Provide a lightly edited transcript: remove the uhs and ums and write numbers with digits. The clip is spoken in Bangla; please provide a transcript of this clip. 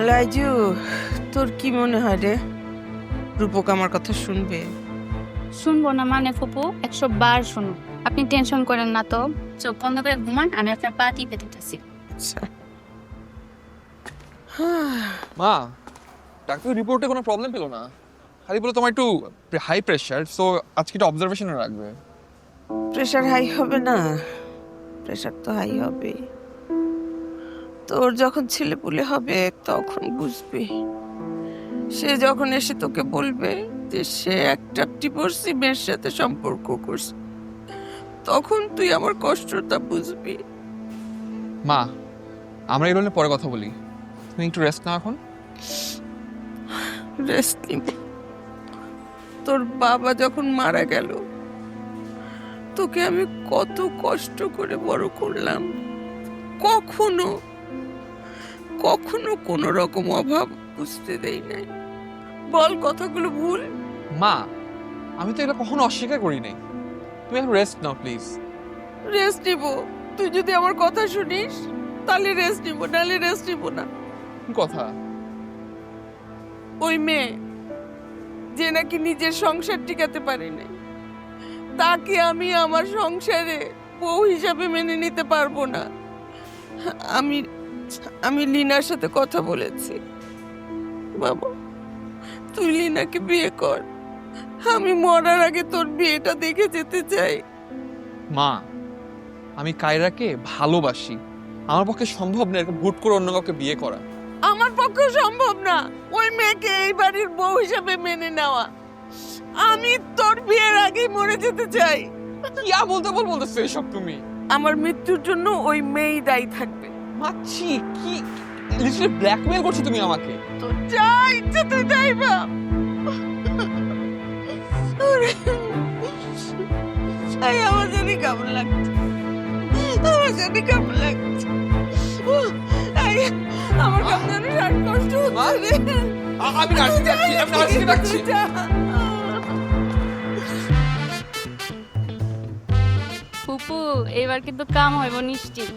লাইজু, তোর কি মনে হয় রে, রূপক আমার কথা শুনবে? শুনবো না মানে ফুপু 100 বার শুনুন, আপনি টেনশন করেন না তো। চোখ বন্ধ করে ঘুমান, আমি আপনার পা টিপে দিতেছি। আচ্ছা। মা, ডাক্তার রিপোর্টে কোনো প্রবলেম পেলো না, খালি বলে তোমার একটু হাই প্রেশার, সো আজকে একটু অবজারভেশনে রাখবে। প্রেশার হাই হবে না? প্রেশার তো হাই হবে। তোর যখন ছেলেপুলে হবে তখন বুঝবি। সে যখন এসে তোকে বলবে যে সে একটা ডিভোর্সি মেয়ের সাথে সম্পর্ক করছে, তখন তুই আমার কষ্টটা বুঝবি। মা, আমরা এগুলো নিয়ে পরে কথা বলি, তুমি একটু রেস্ট নাও এখন। রেস্ট নিব? তোর বাবা যখন মারা গেল, তোকে আমি কত কষ্ট করে বড় করলাম, কখনো কখনো কোনো রকম অভাব বুঝতে দেই নাই। বল কথাগুলো ভুল? মা, আমি তো এগুলো কখনো অস্বীকার করি নাই, তুমি এখন রেস্ট নাও প্লিজ। রেস্ট নিব? তুই যদি আমার কথা শুনিস তাহলে রেস্ট নিব, নাহলে রেস্ট নিব না। কি কথা? ওই মেয়ে যে নাকি নিজের সংসার টিকাতে পারে নাই, তাকে আমি আমার সংসারে বউ হিসাবে মেনে নিতে পারবো না। আমি আমি লিনার সাথে কথা বলেছি। বাবা, তুই লিনাকে বিয়ে কর, আমি মরার আগে তোর বিয়েটা দেখে যেতে চাই। মা, আমি কায়রাকে ভালোবাসি, আমার পক্ষে সম্ভব না এরকম হুট করে অন্য কাউকে বিয়ে করা। আমার পক্ষে সম্ভব না ওই মেয়েকে এই বাড়ির বউ হিসাবে মেনে নেওয়া। আমি তোর বিয়ের আগেই মরে যেতে চাই। কি বলতেছো এসব তুমি? আমার মৃত্যুর জন্য ওই মেয়েই দায়ী থাকবে। মাছি, কি লিটারালি ব্ল্যাকমেল করছো তুমি আমাকে? তো যা ইচ্ছা তুই তাই ভাব। আই, আমার জানি কেমন লাগছে, আমার জানি কেমন লাগছে। আই, আমার কেমন জানি শ্বাসকষ্ট হচ্ছে রে। আমি নার্সিং যাচ্ছি, আমি নার্সিং যাচ্ছি। যা। ফুপু এবার কিন্তু কাম হইব নিশ্চিত।